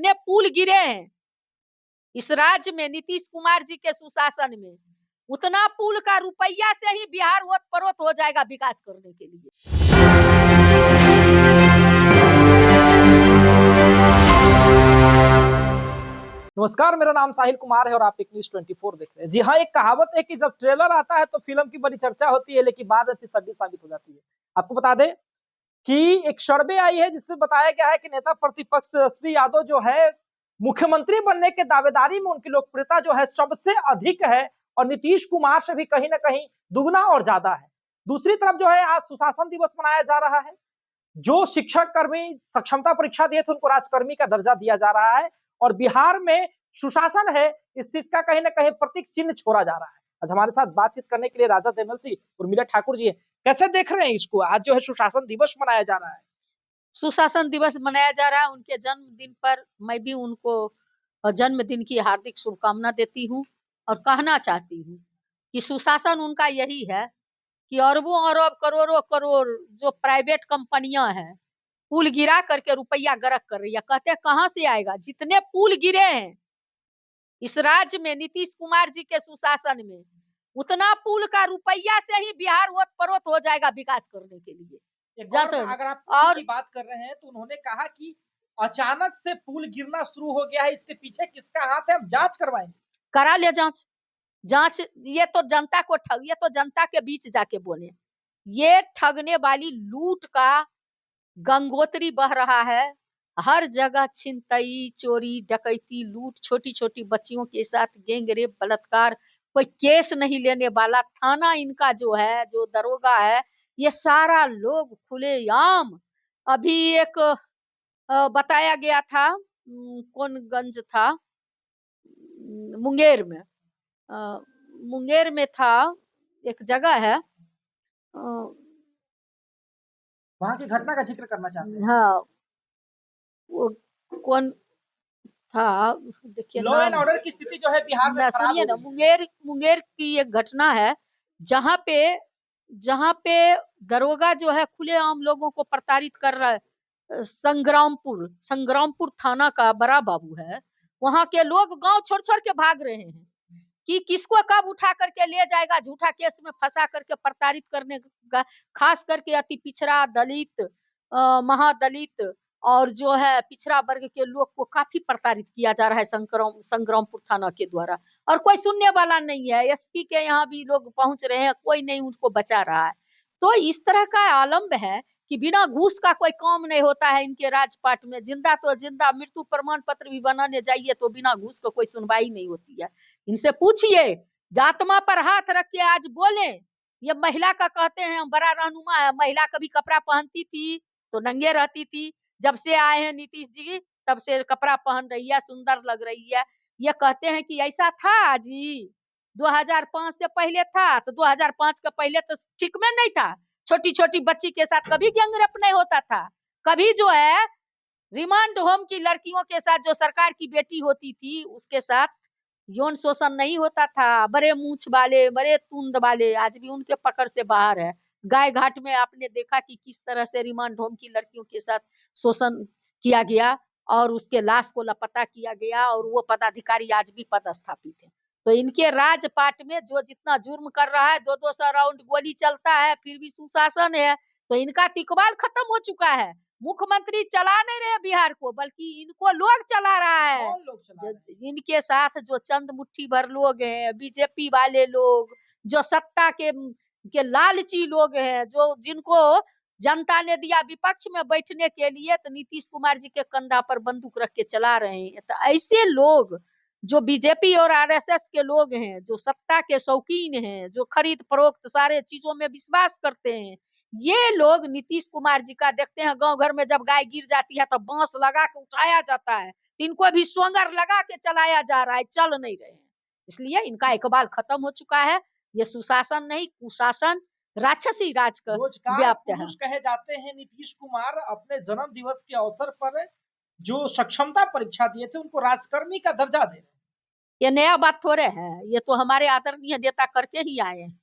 जितने पुल गिरे हैं इस राज्य में नीतीश कुमार जी के सुशासन में, उतना पुल का रुपया से ही बिहार ओत परोत हो जाएगा विकास करने के लिए। नमस्कार, मेरा नाम साहिल कुमार है और आप एक न्यूज़ 24 देख रहे हैं। जी हाँ, एक कहावत है कि जब ट्रेलर आता है तो फिल्म की बड़ी चर्चा होती है, लेकिन बाद में फिर सड्डी साबित हो जाती है। आपको बता दें कि एक सर्वे आई है जिससे बताया गया है कि नेता प्रतिपक्ष तेजस्वी यादव जो है, मुख्यमंत्री बनने के दावेदारी में उनकी लोकप्रियता जो है सबसे अधिक है और नीतीश कुमार से भी कहीं ना कहीं दुगना और ज्यादा है। दूसरी तरफ जो है, आज सुशासन दिवस मनाया जा रहा है। जो शिक्षक कर्मी सक्षमता परीक्षा दिए थे उनको राजकर्मी का दर्जा दिया जा रहा है और बिहार में सुशासन है, इस चीज का कहीं ना कहीं प्रतीक चिन्ह छोड़ा जा रहा है। आज हमारे साथ बातचीत करने के लिए राजद एमएलसी उर्मिला ठाकुर जी है। कैसे देख रहे हैं इसको? आज जो है सुशासन दिवस मनाया जा रहा है। सुशासन दिवस मनाया जा रहा है, उनके जन्मदिन पर मैं भी उनको जन्मदिन की हार्दिक शुभकामना देती हूँ और कहना चाहती हूँ कि सुशासन उनका यही है कि अरबों अरब करोड़ों करोड़ जो प्राइवेट कंपनियां हैं पुल गिरा करके रुपया गरक कर रही है। कहते हैं कहां से आएगा? जितने पुल गिरे हैं इस राज्य में नीतीश कुमार जी के सुशासन में, उतना पुल का रुपया से ही बिहार ओत परोत हो जाएगा विकास करने के लिए। अगर आप पुल की बात कर रहे हैं तो उन्होंने कहा कि अचानक से पुल गिरना शुरू हो गया है, इसके पीछे किसका हाथ है, हम जांच करवाएंगे। करा ले जांच। जांच ये तो जनता को ठग, ये तो जनता के बीच जाके बोले। ये ठगने वाली लूट का गंगोत्री बह रहा है। हर जगह छिनतई, चोरी, डकैती, लूट, छोटी छोटी बच्चियों के साथ गैंगरेप, बलात्कार, कोई केस नहीं लेने वाला। थाना इनका जो है, जो दरोगा है, ये सारा लोग खुलेआम। अभी एक बताया गया था, कौन गंज था, मुंगेर में, मुंगेर में था, एक जगह है, वहां की घटना का जिक्र करना चाहते हैं। हाँ, वो कौन था, देखिए लॉ एंड नाम। ऑर्डर की स्थिति जो है बिहार में खराब सुनिए हो ना, गई है। मुंगेर की एक घटना है जहाँ पे दरोगा जो है खुलेआम लोगों को प्रताड़ित कर रहा है। संग्रामपुर थाना का बड़ा बाबू है। वहां के लोग गांव छोड़ छोड़ के भाग रहे हैं कि किसको कब उठा करके ले जाएगा, झूठा केस में फंसा करके प्रताड़ित करने का। खास करके अति पिछड़ा, दलित, महादलित और जो है पिछड़ा वर्ग के लोग को काफी प्रताड़ित किया जा रहा है संग्रामपुर थाना के द्वारा, और कोई सुनने वाला नहीं है। एसपी के यहाँ भी लोग पहुंच रहे हैं, कोई नहीं उनको बचा रहा है। तो इस तरह का आलम्ब है कि बिना घूस का कोई काम नहीं होता है इनके राजपाट में। जिंदा तो जिंदा, मृत्यु प्रमाण पत्र भी बनाने जाइए तो बिना घूस का कोई सुनवाई नहीं होती है। इनसे पूछिए, जातमा पर हाथ रख के आज बोले। ये महिला का कहते हैं हम बड़ा रहनुमा है। महिला कभी कपड़ा पहनती थी तो नंगे रहती थी, जब से आए हैं नीतीश जी तब से कपड़ा पहन रही है, सुंदर लग रही है। ये कहते हैं कि ऐसा था जी, 2005 से पहले था, तो 2005 के पहले तो ठीक में नहीं था। छोटी छोटी बच्ची के साथ कभी गैंगरेप नहीं होता था। कभी जो है रिमांड होम की लड़कियों के साथ, जो सरकार की बेटी होती थी उसके साथ यौन शोषण नहीं होता था। बड़े मूछ वाले, बड़े तुंद वाले आज भी उनके पकड़ से बाहर है। गाय घाट में आपने देखा कि किस तरह से रिमांड होम की लड़कियों के साथ शोषण किया गया और उसके लाश को लापता किया गया, और वो पदाधिकारी आज भी पदस्थापित है। तो इनके राजपाट में जो जितना जुर्म कर रहा है, 200 राउंड गोली चलता है, फिर भी सुशासन है। तो इनका तिकबाल खत्म हो चुका है। मुख्यमंत्री चला नहीं रहे बिहार को, बल्कि इनको लोग चला रहा है। इनके साथ जो चंद मुट्ठी भर लोग हैं, बीजेपी वाले लोग, जो सत्ता के लालची लोग हैं, जो जिनको जनता ने दिया विपक्ष में बैठने के लिए, तो नीतीश कुमार जी के कंधा पर बंदूक रख के चला रहे हैं। तो ऐसे लोग जो बीजेपी और आरएसएस के लोग हैं, जो सत्ता के शौकीन हैं, जो खरीद फरोख्त सारे चीजों में विश्वास करते हैं, ये लोग नीतीश कुमार जी का देखते हैं गांव घर में जब गाय गिर जाती है तो बांस लगा के उठाया जाता है, इनको भी सोंगर लगा के चलाया जा रहा है, चल नहीं रहे हैं। इसलिए इनका इकबाल खत्म हो चुका है। ये सुशासन नहीं, कुशासन, राक्षसी राज का व्याप्त है। कहे जाते हैं नीतीश कुमार अपने जन्म दिवस के अवसर पर जो सक्षमता परीक्षा दिए थे उनको राजकर्मी का दर्जा दे रहे हैं। ये नया बात थोड़े है, ये तो हमारे आदरणीय नेता करके ही आए हैं।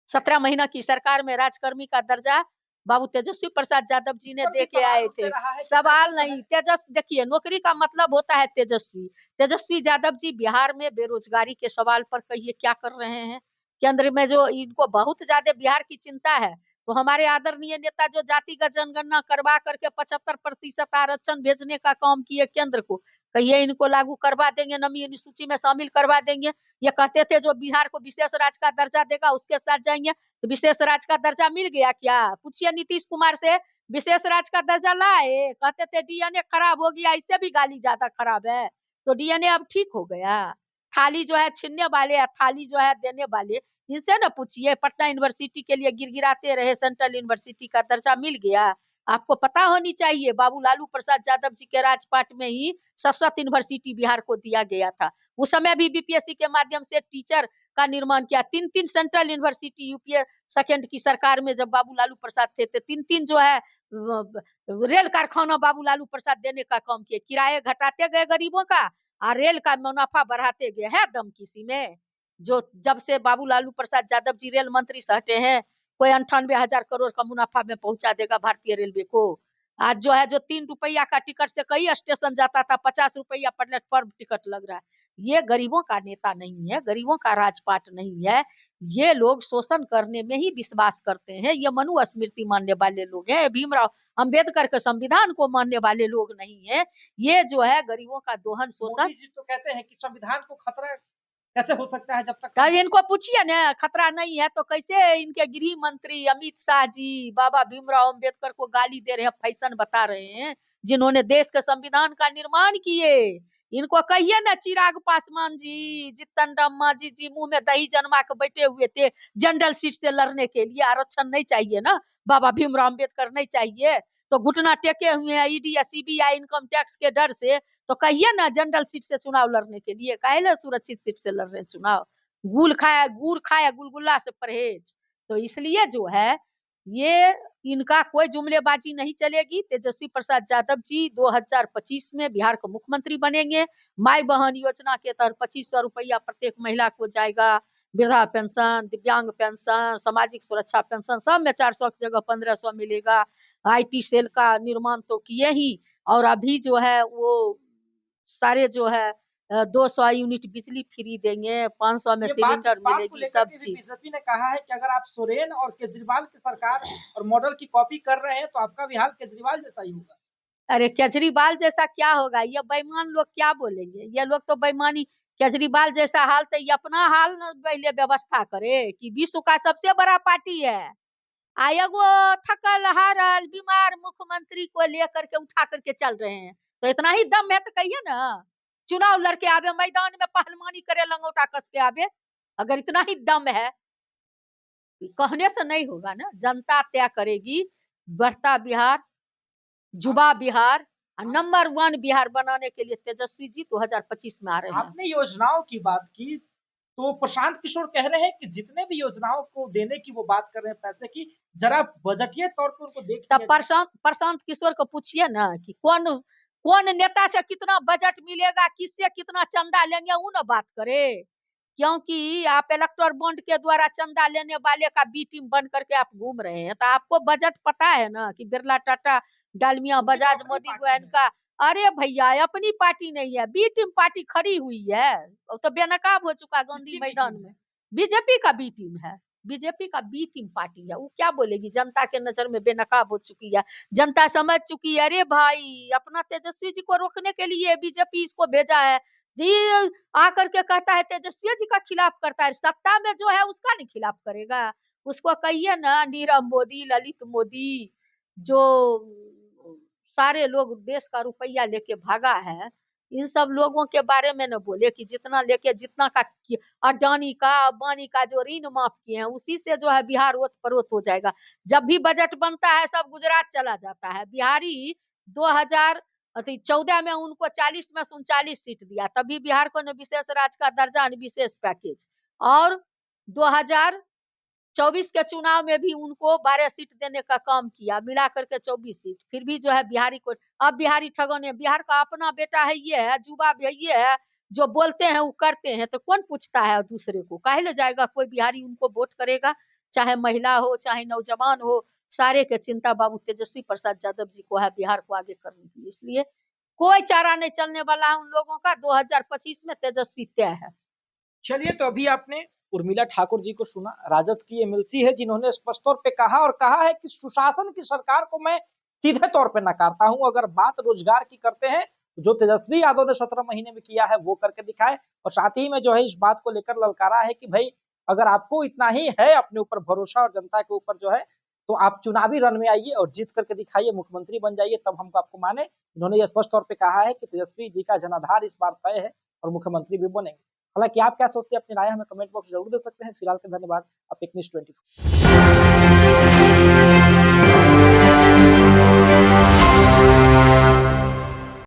17 महीना की सरकार में राजकर्मी का दर्जा बाबू तेजस्वी प्रसाद यादव जी ने इस पर भी दे के सवाल आए उठते थे। रहा है कि सवाल कैसे जो है नहीं, देखिए नौकरी का मतलब होता है तेजस्वी। तेजस्वी यादव जी बिहार में बेरोजगारी के सवाल पर कहिए क्या कर रहे हैं। केंद्र में जो इनको बहुत ज्यादा बिहार की चिंता है, तो हमारे आदरणीय नेता जो जातिगत जनगणना करवा करके 75% आरक्षण भेजने का काम किए केंद्र को, कहिए इनको लागू करवा देंगे, नमी सूची में शामिल करवा देंगे। ये कहते थे जो बिहार को विशेष राज्य का दर्जा देगा उसके साथ जाएंगे, तो विशेष राज्य का दर्जा मिल गया क्या? पूछिए नीतीश कुमार से, विशेष राज्य का दर्जा लाए? कहते थे डीएनए खराब हो गया, इससे भी गाली ज्यादा खराब है, तो डीएनए अब ठीक हो गया। थाली जो है छीनने वाले या थाली जो है देने वाले, इनसे ना पूछिए। पटना यूनिवर्सिटी के लिए गिड़गिड़ाते रहे, सेंट्रल यूनिवर्सिटी का दर्जा मिल गया। आपको पता होनी चाहिए, बाबू लालू प्रसाद यादव जी के राजपाट में ही सशक्त यूनिवर्सिटी बिहार को दिया गया था। उस समय भी बीपीएससी के माध्यम से टीचर का निर्माण किया। 3-3 सेंट्रल यूनिवर्सिटी यूपीए सेकंड की सरकार में जब बाबू लालू प्रसाद थे, 3-3 जो है रेल कारखाना बाबू लालू प्रसाद देने का काम किए। किराए घटाते गए गरीबों का और रेल का मुनाफा बढ़ाते गए। है दम किसी में? जो जब से बाबू लालू प्रसाद यादव जी रेल मंत्री से हटे हैं, कोई 98,000 करोड़ का मुनाफा में पहुंचा देगा भारतीय रेलवे को? आज जो है, जो 3 रुपया का टिकट से कई स्टेशन जाता था, 50 रुपया प्लेटफॉर्म टिकट लग रहा है। ये गरीबों का नेता नहीं है, गरीबों का राजपाट नहीं है। ये लोग शोषण करने में ही विश्वास करते हैं। ये मनु स्मृति मानने वाले लोग हैं, भीमराव अंबेडकर के संविधान को मानने वाले लोग नहीं है। ये जो है गरीबों का दोहन शोषण। मोदी जी तो कहते हैं कि संविधान को खतरा कैसे हो सकता है जब तक तो इनको पूछिए ना, खतरा नहीं है तो कैसे इनके गृह मंत्री अमित शाह जी बाबा भीमराव अंबेडकर को गाली दे रहे हैं, फैशन बता रहे हैं, जिन्होंने देश के संविधान का निर्माण किए। इनको कहिए ना चिराग पासवान जी, जीतन राम मांझी जी मुंह में दही जन्मा के बैठे हुए थे जनरल सीट से लड़ने के लिए। आरक्षण नहीं चाहिए ना, बाबा भीमराव अंबेडकर नहीं चाहिए, तो घुटना टेके हुए हैं ईडी या सीबीआई इनकम टैक्स के डर से। तो कहिए ना जनरल सीट से चुनाव लड़ने के लिए, काहे सुरक्षित सीट से लड़ रहे हैं चुनाव? गुड़ खाया गुलगुल्ला से परहेज। तो इसलिए जो है ये इनका कोई जुमलेबाजी नहीं चलेगी। तेजस्वी प्रसाद यादव जी 2025 में बिहार के मुख्यमंत्री बनेंगे। माई बहन योजना के तहत 2500 रुपया प्रत्येक महिला को जाएगा। वृद्धा पेंशन, दिव्यांग पेंशन, सामाजिक सुरक्षा पेंशन, सब में 400 की जगह 1500 मिलेगा। आईटी सेल का निर्माण तो किए ही, और अभी जो है वो सारे जो है 200 यूनिट बिजली फ्री देंगे, 500 में ये बात इस सिलेंडर बात को मिलेगी, लेकर सब के भी चीज। बीजेपी ने कहा है कि अगर आप सोरेन और केजरीवाल की सरकार और मॉडल की कॉपी कर रहे हैं तो आपका भी हाल केजरीवाल जैसा ही होगा। अरे केजरीवाल जैसा क्या होगा? ये बेईमान लोग क्या बोलेंगे? ये लोग तो बेईमानी, केजरीवाल जैसा हाल तो ये अपना हाल न पहले व्यवस्था करे कि विश्व का सबसे बड़ा पार्टी है। एगो थकल हारल बीमार मुख्यमंत्री को लेकर के उठा करके चल रहे हैं, तो इतना ही दम है तो कहिए ना चुनाव लड़के आवे, मैदान में पहलवानी करे, लंगोटा कस के आवे। अगर इतना ही दम है, कहने से नहीं होगा ना, जनता तय करेगी। बढ़ता बिहार, जुबा बिहार, नंबर 1 बिहार बनाने के लिए तेजस्वी जी 2025 में आ रहे हैं। आपने योजनाओं की बात की, तो प्रशांत किशोर कह रहे हैं कि जितने भी योजनाओं को देने की वो बात कर रहे हैं पैसे की, जरा बजटीय तौर पर उनको देख तब लिया जाए। प्रशांत किशोर को पूछिए ना कि कौन कौन नेता से कितना बजट मिलेगा, किससे कितना चंदा लेंगे, वो ना बात करे। क्योंकि आप इलेक्टोरल बॉन्ड के द्वारा चंदा लेने वाले का बी टीम बन करके आप घूम रहे हैं, तो आपको बजट पता है ना कि बिरला, टाटा, डालमिया, उनकी तो बजाज, अपनी मोदी, पार्टी गोयन है। का। अरे भैया अपनी पार्टी नहीं है, बी टीम पार्टी खड़ी हुई है, वो तो बेनकाब हो चुका गांधी किसकी बी मैदान टीम में। है? बीजेपी का बी टीम है, बीजेपी का बी टीम पार्टी है। वो क्या बोलेगी? जनता के नजर में बेनकाब हो चुकी है, जनता समझ चुकी है। अरे भाई अपना तेजस्वी जी को रोकने के लिए बीजेपी इसको भेजा है जी, आकर के कहता है तेजस्वी जी का खिलाफ करता है, सत्ता में जो है उसका नहीं खिलाफ करेगा। उसको कहिए ना नीरव मोदी, ललित मोदी, जो सारे लोग देश का रुपया लेके भागा है, इन सब लोगों के बारे में न बोले कि जितना लेके जितना का अडानी का अंबानी का जो ऋण माफ किए हैं उसी से जो है बिहार ओत परोत हो जाएगा। जब भी बजट बनता है सब गुजरात चला जाता है। बिहारी 2014 में उनको 40 में से 39 सीट दिया, तभी बिहार को न विशेष राज्य का दर्जा न विशेष पैकेज। और 2024 के चुनाव में भी उनको 12 सीट देने का काम किया, मिला करके 24 सीट। फिर भी जो है बिहारी को, अब बिहारी ठगोने, बिहार का अपना बेटा है ये है, जुबा भी ये है, जो बोलते हैं वो करते हैं, तो कौन पूछता है दूसरे को? काहे ले जाएगा कोई बिहारी उनको वोट करेगा? चाहे महिला हो चाहे नौजवान हो, सारे के चिंता बाबू तेजस्वी प्रसाद यादव जी को है बिहार को आगे करने की, इसलिए कोई चारा नहीं चलने वाला है उन लोगों का। 2025 में तेजस्वी तय है। चलिए, तो अभी आपने उर्मिला ठाकुर जी को सुना, राजद की एमएलसी है, जिन्होंने स्पष्ट तौर पे कहा और कहा है कि सुशासन की सरकार को मैं सीधे तौर पे नकारता हूं। अगर बात रोजगार की करते हैं, जो तेजस्वी यादव ने 17 महीने में किया है वो करके दिखाए। और साथ ही में जो है इस बात को लेकर ललकारा है कि भाई अगर आपको इतना ही है अपने ऊपर भरोसा और जनता के ऊपर जो है, तो आप चुनावी रण में आइए और जीत करके दिखाइए, मुख्यमंत्री बन जाइए, तब हम आपको माने। उन्होंने ये स्पष्ट तौर पे कहा है कि तेजस्वी जी का जनाधार इस बार तय है और मुख्यमंत्री भी बनेंगे। हालांकि आप क्या सोचते हैं, अपनी राय हमें कमेंट बॉक्स जरूर दे सकते हैं। फिलहाल के धन्यवाद। आप एक न्यूज़ 24।